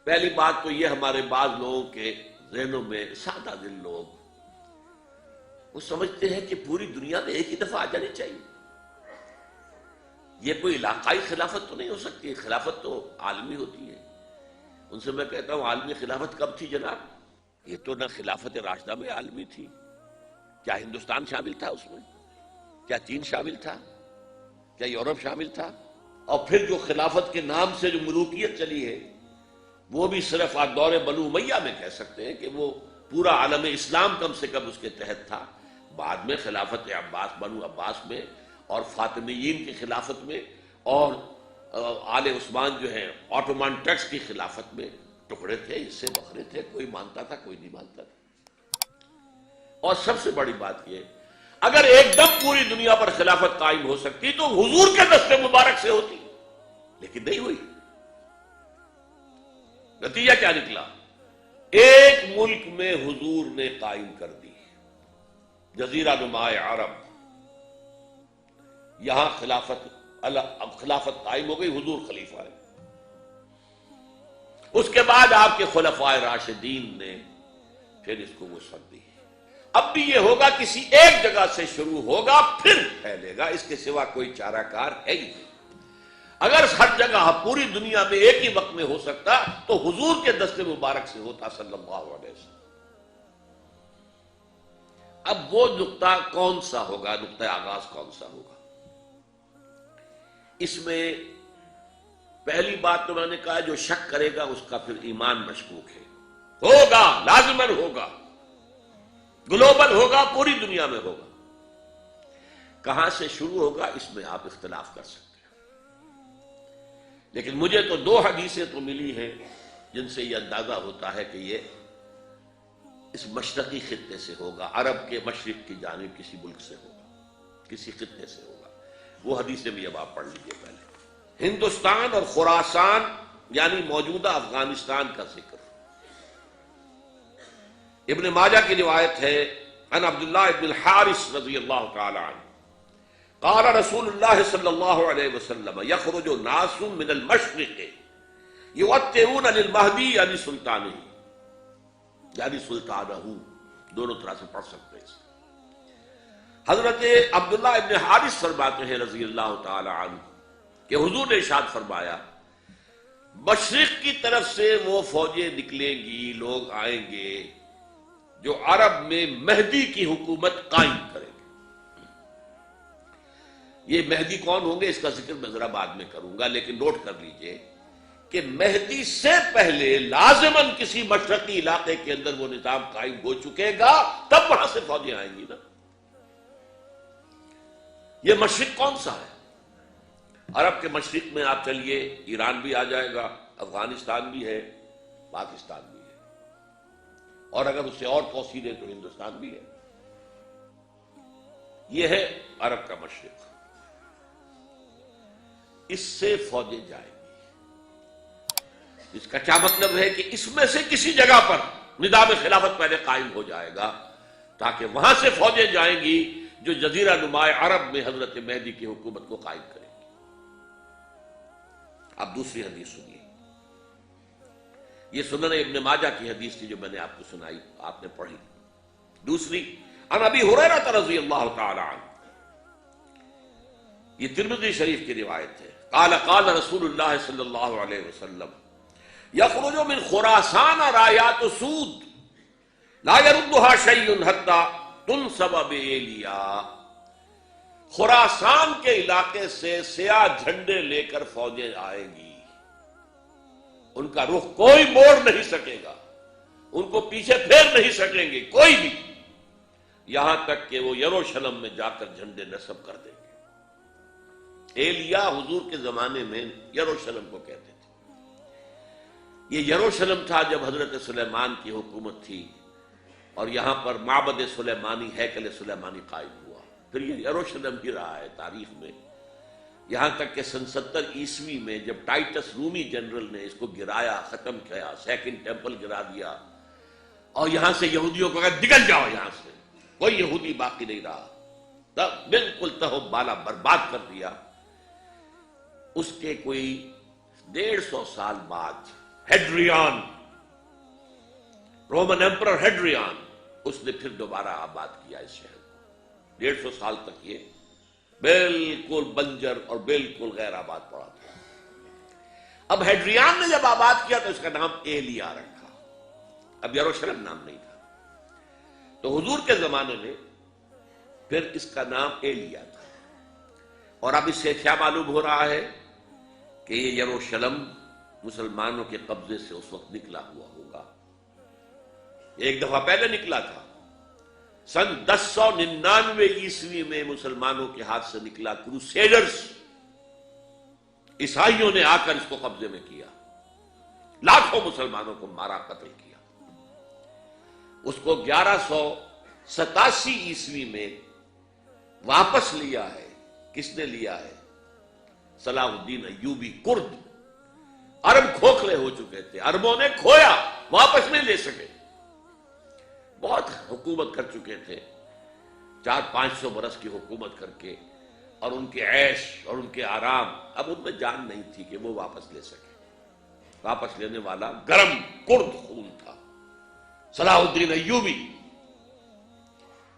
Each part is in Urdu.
پہلی بات تو یہ ہمارے بعض لوگوں کے ذہنوں میں سادہ دل لوگ وہ سمجھتے ہیں کہ پوری دنیا میں ایک ہی دفعہ آ جانی چاہیے. یہ کوئی علاقائی خلافت تو نہیں ہو سکتی، خلافت تو عالمی ہوتی ہے. ان سے میں کہتا ہوں عالمی خلافت کب تھی جناب؟ یہ تو نہ خلافت راشدہ میں عالمی تھی. کیا ہندوستان شامل تھا اس میں؟ کیا چین شامل تھا؟ کیا یورپ شامل تھا؟ اور پھر جو خلافت کے نام سے جو ملوکیت چلی ہے وہ بھی صرف آپ دور بنو امیہ میں کہہ سکتے ہیں کہ وہ پورا عالم اسلام کم سے کم اس کے تحت تھا. بعد میں خلافت عباس بنو عباس میں اور فاطمیین کی خلافت میں اور آل عثمان جو ہیں آٹومان ٹرکس کی خلافت میں ٹکڑے تھے، حصے بکھرے تھے، کوئی مانتا تھا کوئی نہیں مانتا تھا. اور سب سے بڑی بات یہ اگر ایک دم پوری دنیا پر خلافت قائم ہو سکتی تو حضور کے دست مبارک سے ہوتی، لیکن نہیں ہوئی. نتیجہ کیا نکلا؟ ایک ملک میں حضور نے قائم کر دی، جزیرہ نما عرب. یہاں اب خلافت قائم ہو گئی، حضور خلیفہ ہے. اس کے بعد آپ کے خلفائے راشدین نے پھر اس کو وسعت دی. اب بھی یہ ہوگا کسی ایک جگہ سے شروع ہوگا پھر پھیلے گا، اس کے سوا کوئی چارہ کار ہے ہی نہیں. اگر ہر جگہ پوری دنیا میں ایک ہی وقت میں ہو سکتا تو حضور کے دست مبارک سے ہوتا صلی اللہ علیہ وسلم. اب وہ نقطہ کون سا ہوگا، نقطہ آغاز کون سا ہوگا؟ اس میں پہلی بات تو میں نے کہا جو شک کرے گا اس کا پھر ایمان مشکوک ہے. ہوگا، لازماً ہوگا، گلوبل ہوگا، پوری دنیا میں ہوگا. کہاں سے شروع ہوگا اس میں آپ اختلاف کر سکتے ہیں، لیکن مجھے تو دو حدیثیں تو ملی ہیں جن سے یہ اندازہ ہوتا ہے کہ یہ اس مشرقی خطے سے ہوگا، عرب کے مشرق کی جانب کسی ملک سے ہوگا، کسی خطے سے ہوگا. وہ حدیثیں بھی اب آپ پڑھ لیجئے. پہلے ہندوستان اور خراسان یعنی موجودہ افغانستان کا ذکر. ابن ماجہ کی روایت ہے عن عبداللہ ابن الحارث رضی اللہ تعالی عنہ قال رسول اللہ صلی اللہ علیہ وسلم یخرج ناس من المشرق یؤطرون للمہدی یعنی سلطانہ، یعنی سلطانہ، دونوں طرح سے پڑھ سکتے ہیں. حضرت عبداللہ ابن حارث فرماتے ہیں رضی اللہ تعالی عنہ کہ حضور نے ارشاد فرمایا مشرق کی طرف سے وہ فوجیں نکلیں گی، لوگ آئیں گے جو عرب میں مہدی کی حکومت قائم کریں گے. یہ مہدی کون ہوں گے اس کا ذکر میں ذرا بعد میں کروں گا، لیکن نوٹ کر لیجئے کہ مہدی سے پہلے لازماً کسی مشرقی علاقے کے اندر وہ نظام قائم ہو چکے گا، تب وہاں سے فوجیں آئیں گی نا. یہ مشرق کون سا ہے؟ عرب کے مشرق میں آپ چلیے ایران بھی آ جائے گا، افغانستان بھی ہے، پاکستان بھی ہے، اور اگر اس سے اور توسیع دیں تو ہندوستان بھی ہے. یہ ہے عرب کا مشرق. اس سے فوجیں جائیں گی. اس کا کیا مطلب ہے کہ اس میں سے کسی جگہ پر نظام خلافت پہلے قائم ہو جائے گا تاکہ وہاں سے فوجیں جائیں گی جو جزیرہ نما عرب میں حضرت مہدی کی حکومت کو قائم کریں گی. اب دوسری حدیث سنیے. یہ سنن ابن ماجہ کی حدیث تھی جو میں نے آپ کو سنائی، آپ نے پڑھی. دوسری عن ابی ہریرہ رضی اللہ تعالی عنہ، یہ ترمذی شریف کی روایت ہے. قال قال رسول اللہ صلی اللہ علیہ وسلم یخرج من خراسان رایات سود لا يردها شیء حتی تنصب بایلیا. خراسان کے علاقے سے سیاہ جھنڈے لے کر فوجیں آئیں گی، ان کا رخ کوئی موڑ نہیں سکے گا، ان کو پیچھے پھیر نہیں سکیں گے کوئی بھی، یہاں تک کہ وہ یروشلم میں جا کر جھنڈے نصب کر دیں گے. ایلیا حضور کے زمانے میں یروشلم کو کہتے تھے. یہ یروشلم تھا جب حضرت سلیمان کی حکومت تھی اور یہاں پر معبد سلیمانی، ہیکل سلیمانی قائم ہوا. پھر یہ یروشلم ہی رہا ہے تاریخ میں، یہاں تک کہ سن 70 عیسوی میں جب ٹائٹس رومی جنرل نے اس کو گرایا، ختم کیا، سیکنڈ ٹیمپل گرا دیا اور یہاں سے یہودیوں کو کہا نکل جاؤ، یہاں سے کوئی یہودی باقی نہیں رہا، تب بالکل تہو بالا برباد کر دیا. اس کے کوئی 150 سال بعد ہیڈریان، رومن ایمپرر ہیڈریان، اس نے پھر دوبارہ آباد کیا اس شہر کو۔ 150 سال تک یہ بالکل بنجر اور بالکل غیر آباد پڑا تھا۔ اب ہیڈریان نے جب آباد کیا تو اس کا نام ایلیا رکھا، اب یروشلم نام نہیں تھا۔ تو حضور کے زمانے میں پھر اس کا نام ایلیا تھا، اور اب اس سے کیا معلوم ہو رہا ہے کہ یہ یروشلم مسلمانوں کے قبضے سے اس وقت نکلا ہوا ہوگا۔ ایک دفعہ پہلے نکلا تھا، سن 1099 عیسوی میں مسلمانوں کے ہاتھ سے نکلا، کروسیڈرز عیسائیوں نے آ کر اس کو قبضے میں کیا، لاکھوں مسلمانوں کو مارا، قتل کیا۔ اس کو 1187 عیسوی میں واپس لیا ہے۔ کس نے لیا ہے؟ صلاح الدین ایوبی، کرد۔ عرب کھوکھلے ہو چکے تھے، عربوں نے کھویا، واپس نہیں لے سکے، بہت حکومت کر چکے تھے، 400-500 برس کی حکومت کر کے، اور ان کے عیش اور ان کے آرام، اب ان میں جان نہیں تھی کہ وہ واپس لے سکے۔ واپس لینے والا گرم کرد خون تھا، صلاح الدین ایوبی۔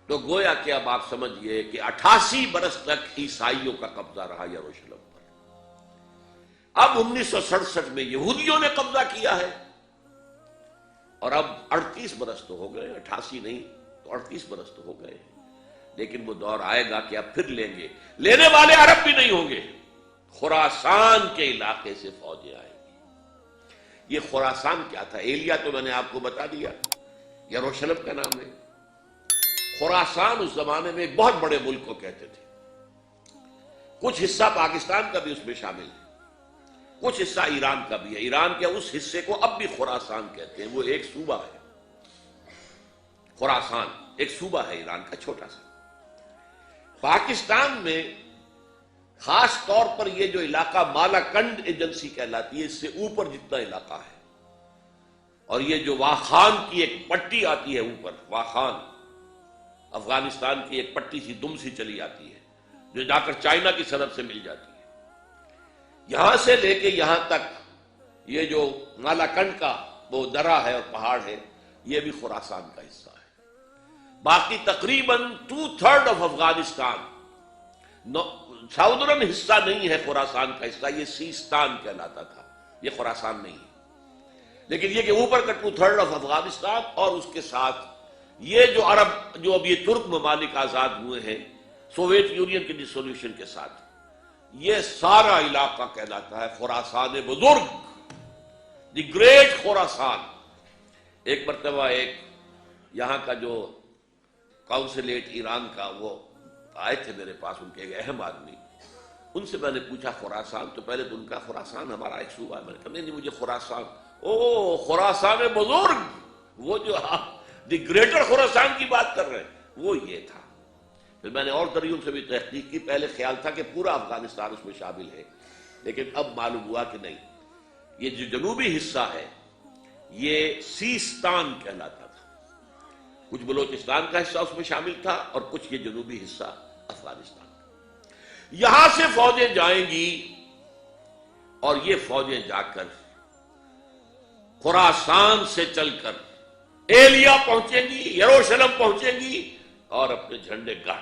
تو گویا کہ اب آپ سمجھئے کہ 88 برس تک عیسائیوں کا قبضہ رہا یروشلم پر۔ اب 1967 میں یہودیوں نے قبضہ کیا ہے، اور اب 38 برس تو ہو گئے، 88 نہیں تو 38 برس تو ہو گئے ہیں۔ لیکن وہ دور آئے گا کہ اب پھر لیں گے، لینے والے عرب بھی نہیں ہوں گے، خراسان کے علاقے سے فوجیں آئیں گی۔ یہ خراسان کیا تھا؟ ایلیا تو میں نے آپ کو بتا دیا، یروشلم کا نام ہے۔ خراسان اس زمانے میں ایک بہت بڑے ملک کو کہتے تھے، کچھ حصہ پاکستان کا بھی اس میں شامل ہے، کچھ حصہ ایران کا بھی ہے۔ ایران کے اس حصے کو اب بھی خراسان کہتے ہیں، وہ ایک صوبہ ہے۔ خراسان ایک صوبہ ہے ایران کا، چھوٹا سا۔ پاکستان میں خاص طور پر یہ جو علاقہ مالاکنڈ ایجنسی کہلاتی ہے، اس سے اوپر جتنا علاقہ ہے، اور یہ جو واخان کی ایک پٹی آتی ہے اوپر، واخان افغانستان کی ایک پٹی سی دم سی چلی آتی ہے، جو جا کر چائنا کی سرحد سے مل جاتی ہے، یہاں سے لے کے یہاں تک یہ جو مالاکنڈ کا وہ درہ ہے اور پہاڑ ہے، یہ بھی خراسان کا حصہ ہے۔ باقی تقریباً 2/3 آف افغانستان ساؤدرن حصہ نہیں ہے خراسان کا حصہ، یہ سیستان کہلاتا تھا، یہ خراسان نہیں ہے۔ لیکن یہ کہ اوپر کا 2/3 آف افغانستان، اور اس کے ساتھ یہ جو عرب، جو اب یہ ترک ممالک آزاد ہوئے ہیں سوویت یونین کے ڈسولوشن کے ساتھ، یہ سارا علاقہ کہلاتا ہے خراسان بزرگ، دی گریٹ خراسان۔ ایک مرتبہ ایک یہاں کا جو کونسلیٹ ایران کا، وہ آئے تھے میرے پاس، ان کے ایک اہم آدمی، ان سے میں نے پوچھا خراسان، تو پہلے تو ان کا خراسان ہمارا ایک صوبہ ہے، میں نے کہا نہیں مجھے خراسان، او خراسان بزرگ، وہ جو دی گریٹر خراسان کی بات کر رہے ہیں، وہ یہ تھا۔ پھر میں نے اور دریوں سے بھی تحقیق کی، پہلے خیال تھا کہ پورا افغانستان اس میں شامل ہے، لیکن اب معلوم ہوا کہ نہیں، یہ جو جنوبی حصہ ہے یہ سیستان کہلاتا تھا، کچھ بلوچستان کا حصہ اس میں شامل تھا، اور کچھ یہ جنوبی حصہ افغانستان کا۔ یہاں سے فوجیں جائیں گی، اور یہ فوجیں جا کر خراسان سے چل کر ایلیا پہنچیں گی، یروشلم پہنچیں گی، اور اپنے جھنڈے گاڑ